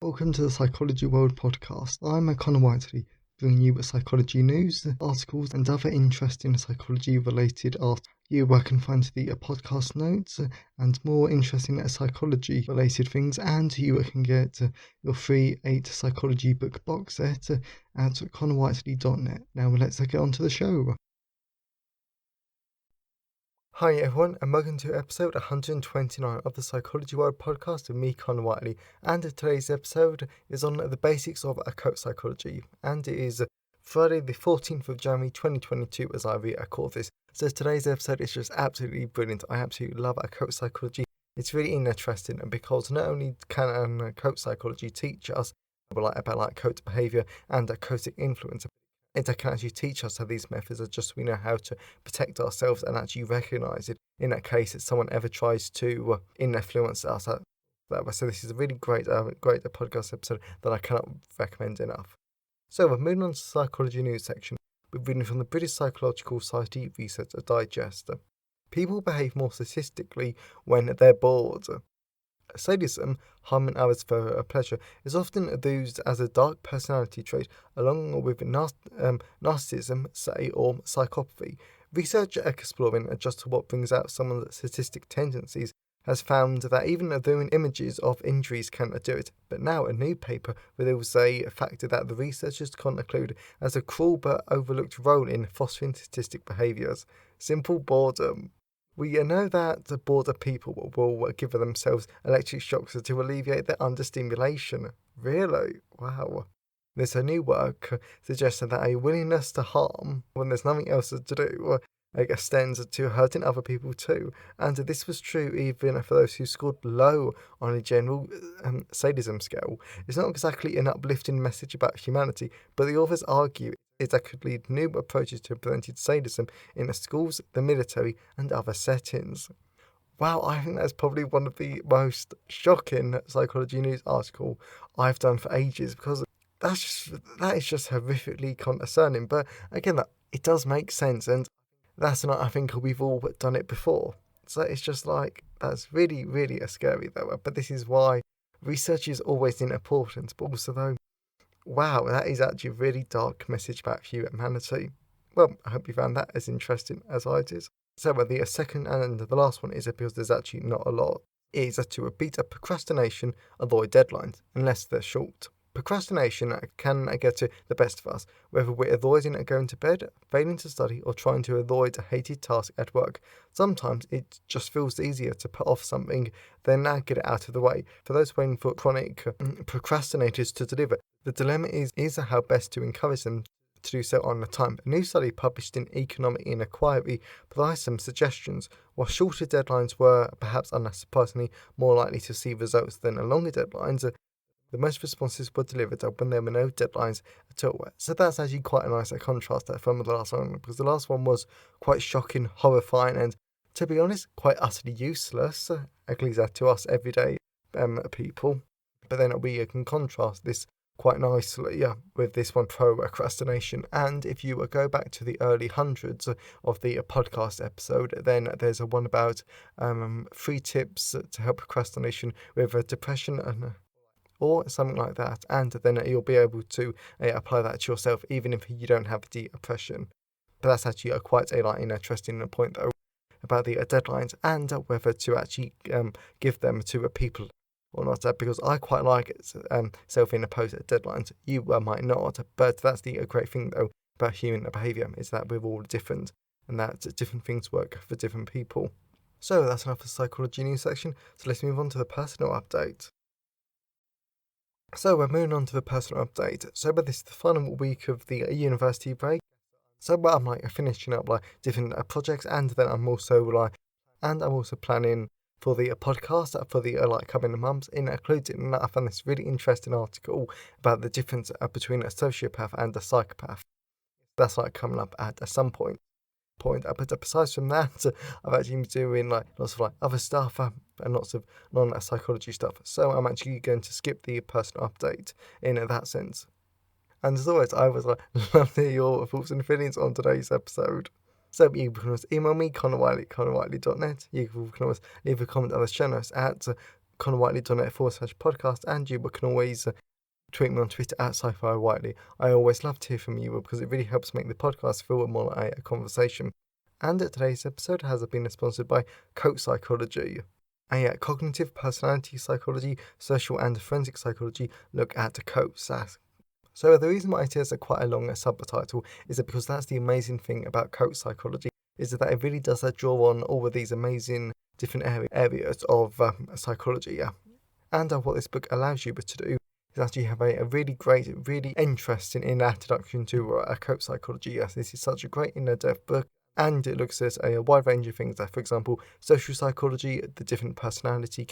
Welcome to the Psychology World podcast. I'm Connor Whiteley, bringing you psychology news, articles, and other interesting psychology-related articles. You can find the podcast notes and more interesting psychology-related things, and you can get your free 8 psychology book box set at connorwhiteley.net. Now let's get on to the show. Hi everyone, and welcome to episode 129 of the Psychology World podcast with me, Connor Whiteley. And today's episode is on the basics of occult psychology, and it is Friday the 14th of January 2022 as I record this. So today's episode is just absolutely brilliant. I absolutely love occult psychology. It's really interesting because not only can occult psychology teach us about occult behaviour and occultic influence, it can actually teach us how these methods are just so we know how to protect ourselves and actually recognise it in that case that someone ever tries to influence us. So this is a really great podcast episode that I cannot recommend enough. So we're moving on to the psychology news section. We're reading from the British Psychological Society Research Digest. People behave more statistically when they're bored. Sadism, harming others for pleasure, is often used as a dark personality trait, along with narcissism, say, or psychopathy. Research exploring just what brings out someone's sadistic tendencies has found that even viewing images of injuries can do it. But now a new paper reveals a factor that the researchers conclude as a cruel but overlooked role in fostering sadistic behaviours: simple boredom. We know that bored people will give themselves electric shocks to alleviate their understimulation. Really? Wow. This new work suggests that a willingness to harm when there's nothing else to do extends to hurting other people too. And this was true even for those who scored low on a general sadism scale. It's not exactly an uplifting message about humanity, but the authors argue that could lead new approaches to preventing sadism in the schools, the military, and other settings. Wow, I think that's probably one of the most shocking psychology news article I've done for ages, because that is just horrifically concerning. But again, it does make sense, and that's not, I think we've all done it before. So it's just that's really, really scary though. But this is why research is always important, but also though, wow, that is actually a really dark message about humanity. Well, I hope you found that as interesting as I did. So the second and the last one is because there's actually not a lot. It is to repeat procrastination, avoid deadlines, unless they're short. Procrastination can get to the best of us, whether we're avoiding going to bed, failing to study, or trying to avoid a hated task at work. Sometimes it just feels easier to put off something than get it out of the way. For those waiting for chronic procrastinators to deliver, the dilemma is how best to encourage them to do so on time. A new study published in Economic Inquiry provides some suggestions. While shorter deadlines were, perhaps unsurprisingly, more likely to see results than longer deadlines, the most responses were delivered when there were no deadlines at all. So that's actually quite a nice contrast from the last one, because the last one was quite shocking, horrifying, and to be honest, quite utterly useless, at least to us everyday people. But then we can contrast this quite nicely with this one, procrastination. And if you go back to the early hundreds of the podcast episode, then there's a one about 3 tips to help procrastination with depression or something like that, and then you'll be able to apply that to yourself even if you don't have the depression. But that's actually quite a interesting point though about the deadlines and whether to actually give them to people or not, because I quite like self-imposed deadlines. You might not, but that's the great thing though about human behaviour, is that we're all different and that different things work for different people. So that's enough for the psychology news section, so let's move on to the personal update. So we're moving on to the personal update. So but this is the final week of the university break. So I'm finishing up different projects, and then I'm also planning for the podcast for the coming months, including that I found this really interesting article about the difference between a sociopath and a psychopath. That's coming up at some point. But besides from that, I've actually been doing lots of other stuff and lots of non-psychology stuff. So I'm actually going to skip the personal update in that sense. And as always, I would love to hear your thoughts and feelings on today's episode. So you can always email me, connorwhiteley@connorwhiteley.net. You can always leave a comment on the show notes at connorwhiteley.net/podcast, and you can always tweet me on Twitter at sci-fi whiteley. I always love to hear from you because it really helps make the podcast feel more like a conversation. And today's episode has been sponsored by Coat Psychology, a cognitive personality psychology, social and forensic psychology look at coats. So the reason why it has quite a long subtitle is because that's the amazing thing about coat psychology, is that it really does draw on all of these amazing different areas of psychology. And what this book allows you to do is actually have a really great, really interesting introduction to coat psychology. Yes, this is such a great in-depth book. And it looks at a wide range of things, like, for example, social psychology, the different personality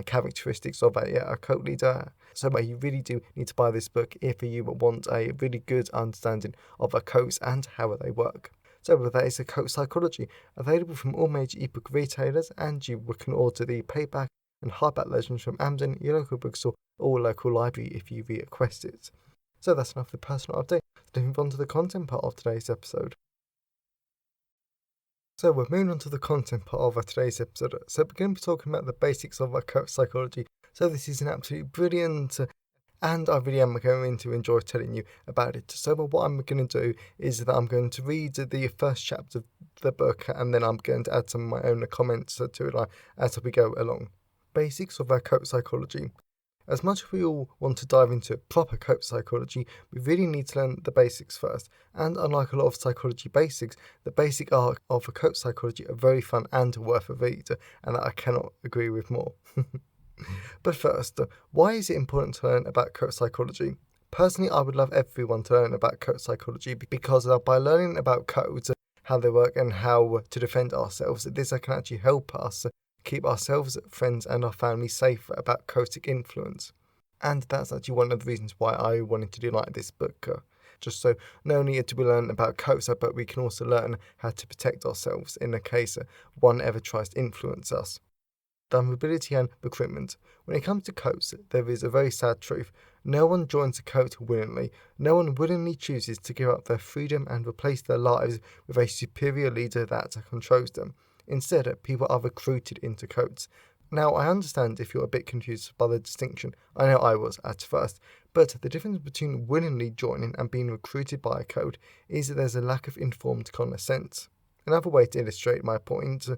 characteristics of a cult leader. So you really do need to buy this book if you want a really good understanding of cults and how they work. So that is a Coat Psychology, available from all major ebook retailers, and you can order the paperback and hardback versions from Amazon, your local bookstore, or local library if you request it. So that's enough of the personal update. Let's move on to the content part of today's episode. So we're moving on to the content part of today's episode. So we're going to be talking about the basics of coat psychology. So this is an absolutely brilliant, and I really am going to enjoy telling you about it. So what I'm going to do is that I'm going to read the first chapter of the book, and then I'm going to add some of my own comments to it as we go along. Basics of coat psychology. As much as we all want to dive into proper coat psychology, we really need to learn the basics first. And unlike a lot of psychology basics, the basic art of coat psychology are very fun and worth a read, and I cannot agree with more. But first, why is it important to learn about coat psychology? Personally, I would love everyone to learn about coat psychology because by learning about coats, how they work and how to defend ourselves, this can actually help us keep ourselves, friends and our family safe about coatic influence. And that's actually one of the reasons why I wanted to do this book. Just so not only do we learn about coats, but we can also learn how to protect ourselves in the case one ever tries to influence us. Vulnerability and recruitment. When it comes to coats, there is a very sad truth. No one joins a coat willingly. No one willingly chooses to give up their freedom and replace their lives with a superior leader that controls them. Instead, people are recruited into coats. Now, I understand if you're a bit confused by the distinction. I know I was at first. But the difference between willingly joining and being recruited by a coat is that there's a lack of informed consent. Another way to illustrate my point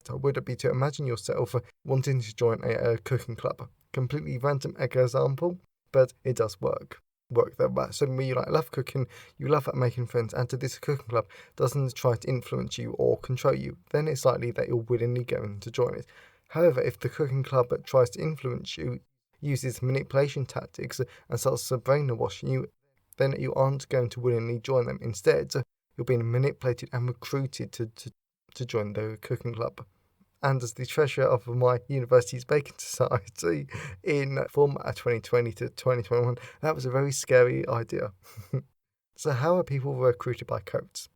would be to imagine yourself wanting to join a cooking club. Completely random example, but it does work there. So when you love cooking, you love making friends, and this cooking club doesn't try to influence you or control you, then it's likely that you're willingly going to join it. However, if the cooking club tries to influence you, uses manipulation tactics, and starts brainwashing you, then you aren't going to willingly join them. Instead, you're being manipulated and recruited to join the cooking club. And as the treasurer of my university's baking society from 2020 to 2021, that was a very scary idea. So how are people recruited by coats?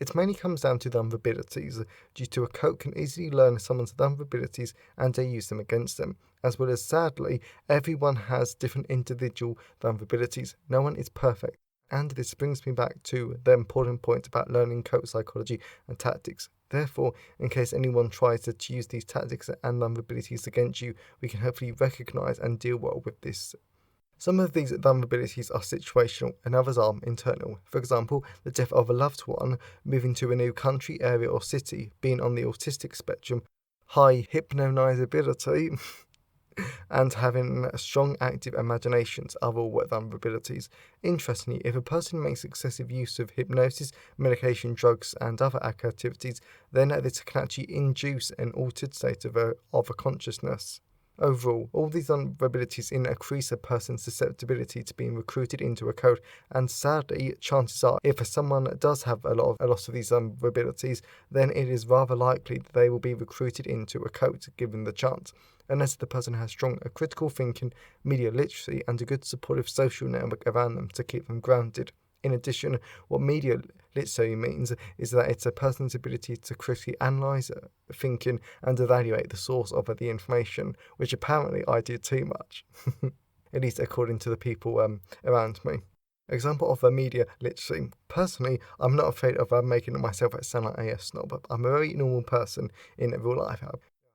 It mainly comes down to vulnerabilities, due to a coat can easily learn someone's vulnerabilities and use them against them, as well as sadly, everyone has different individual vulnerabilities. No one is perfect. And this brings me back to the important point about learning coat psychology and tactics. Therefore, in case anyone tries to use these tactics and vulnerabilities against you, we can hopefully recognise and deal well with this. Some of these vulnerabilities are situational and others are internal. For example, the death of a loved one, moving to a new country, area or city, being on the autistic spectrum, high hypnotizability, and having strong active imaginations are all vulnerabilities. Interestingly, if a person makes excessive use of hypnosis, medication, drugs, and other activities, then this can actually induce an altered state of a consciousness. Overall, all these vulnerabilities increase a person's susceptibility to being recruited into a code, and sadly, chances are, if someone does have a lot of these vulnerabilities, then it is rather likely that they will be recruited into a code given the chance, unless the person has strong critical thinking, media literacy, and a good supportive social network around them to keep them grounded. In addition, what media literacy means is that it's a person's ability to critically analyse thinking and evaluate the source of the information, which apparently I do too much, at least according to the people around me. Example of media literacy. Personally, I'm not afraid of making myself sound like a snob. I'm a very normal person in real life.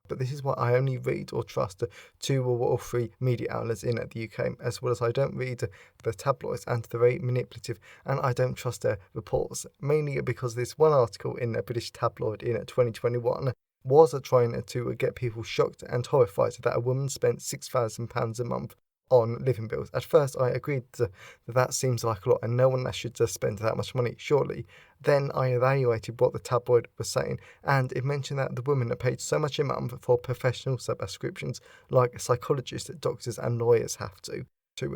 But this is why I only read or trust 2 or 3 media outlets in the UK, as well as I don't read the tabloids, and they're very manipulative, and I don't trust their reports, mainly because this one article in a British tabloid in 2021 was trying to get people shocked and horrified that a woman spent £6,000 a month on living bills. At first, I agreed that seems like a lot, and no one should spend that much money, surely. Then I evaluated what the tabloid was saying, and it mentioned that the women are paid so much a month for professional subscriptions, like psychologists, doctors, and lawyers have to.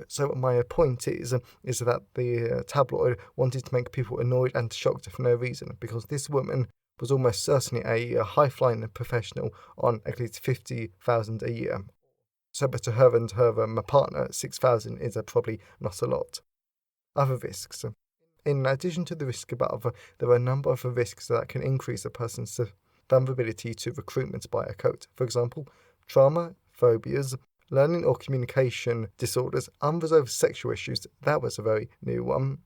So my point is that the tabloid wanted to make people annoyed and shocked for no reason, because this woman was almost certainly a high-flying professional on at least £50,000 a year. So, but to her and her partner, 6,000 is probably not a lot. Other risks. In addition to the risk above, there are a number of risks that can increase a person's vulnerability to recruitment by a cult. For example, trauma, phobias, learning or communication disorders, unresolved sexual issues. That was a very new one.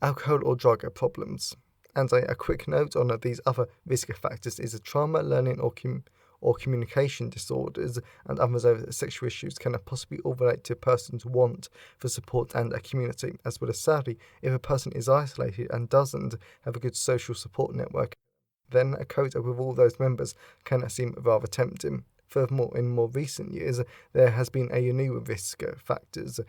Alcohol or drug problems. And a quick note on these other risk factors is trauma, learning or communication disorders, and unresolved sexual issues can possibly all relate to a person's want for support and a community, as well as sadly, if a person is isolated and doesn't have a good social support network, then a cult with all those members can seem rather tempting. Furthermore, in more recent years, there has been a new risk factors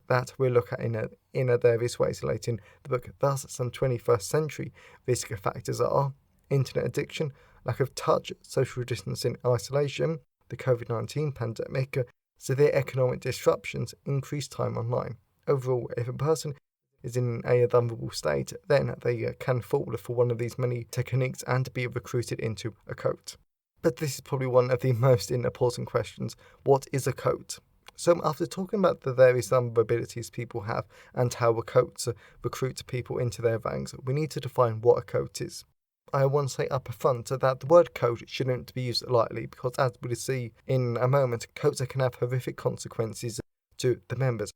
that we'll look at in various ways later in the book. Thus, some 21st century risk factors are internet addiction, lack of touch, social distancing, isolation, the COVID-19 pandemic, severe economic disruptions, increased time online. Overall, if a person is in a vulnerable state, then they can fall for one of these many techniques and be recruited into a cult. But this is probably one of the most important questions. What is a cult? So after talking about the various vulnerabilities people have and how a cult recruits people into their ranks, we need to define what a cult is. I want to say up front that the word cult shouldn't be used lightly, because as we'll see in a moment, cults can have horrific consequences to the members,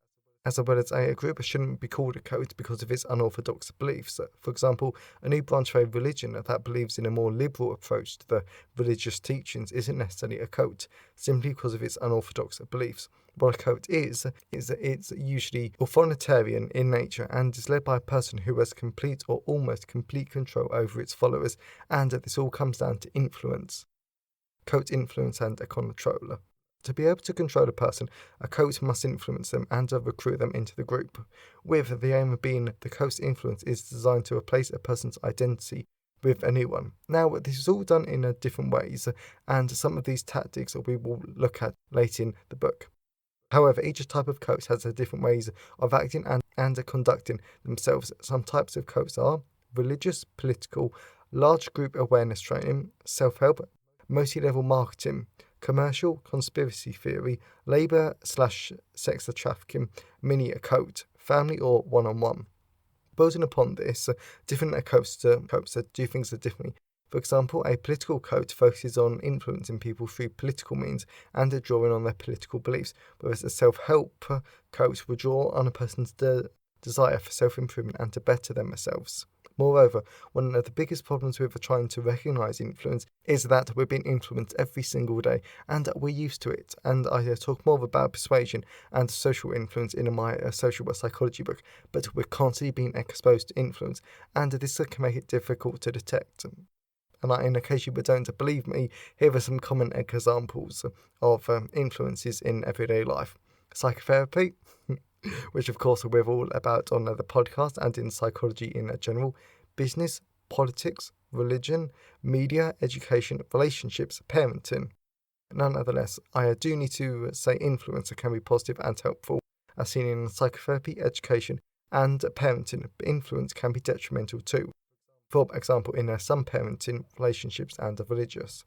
as well as a group shouldn't be called a cult because of its unorthodox beliefs. For example, a new branch of a religion that believes in a more liberal approach to the religious teachings isn't necessarily a cult, simply because of its unorthodox beliefs. What a cult is that it's usually authoritarian in nature and is led by a person who has complete or almost complete control over its followers, and this all comes down to influence. Cult influence and a controller. To be able to control a person, a cult must influence them and recruit them into the group, with the aim of being the cult's influence is designed to replace a person's identity with a new one. Now, this is all done in different ways, and some of these tactics we will look at later in the book. However, each type of cult has different ways of acting and conducting themselves. Some types of cults are religious, political, large group awareness training, self-help, multi-level marketing, commercial, conspiracy theory, labour/sex trafficking, mini cult, family or one-on-one. Building upon this, different cults do things differently. For example, a political cult focuses on influencing people through political means and drawing on their political beliefs, whereas a self-help cult will draw on a person's desire for self-improvement and to better themselves. Moreover, one of the biggest problems with trying to recognise influence is that we're being influenced every single day, and we're used to it. And I talk more about persuasion and social influence in my social psychology book, but we're constantly being exposed to influence, and this can make it difficult to detect. And in case you don't believe me, here are some common examples of influences in everyday life. Psychotherapy, which of course we're all about on the podcast and in psychology in general, business, politics, religion, media, education, relationships, parenting. Nonetheless, I do need to say influence can be positive and helpful, as seen in psychotherapy, education, and parenting. But influence can be detrimental too. For example, in some parenting, relationships, and religious.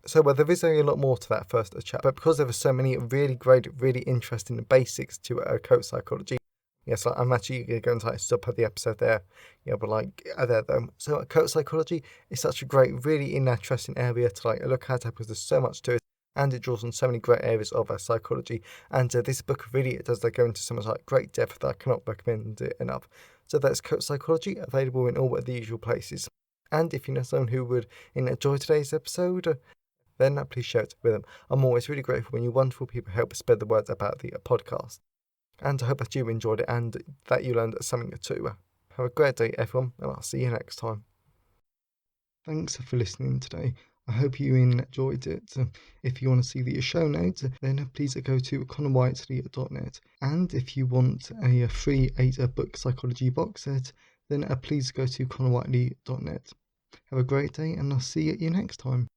So there is a lot more to that first chat, but because there are so many really great, really interesting basics to cult psychology, yes, I'm actually going to stop at the episode there. There though. So cult psychology is such a great, really interesting area to look at because there's so much to it, and it draws on so many great areas of psychology. And this book really does go into so much great depth that I cannot recommend it enough. So that's cult psychology, available in all the usual places. And if you know someone who would enjoy today's episode, then please share it with them. I'm always really grateful when you wonderful people help spread the word about the podcast. And I hope that you enjoyed it and that you learned something too. Have a great day, everyone, and I'll see you next time. Thanks for listening today. I hope you enjoyed it. If you want to see the show notes, then please go to connorwhiteley.net. And if you want a free 8-book psychology box set, then please go to connorwhiteley.net. Have a great day, and I'll see you next time.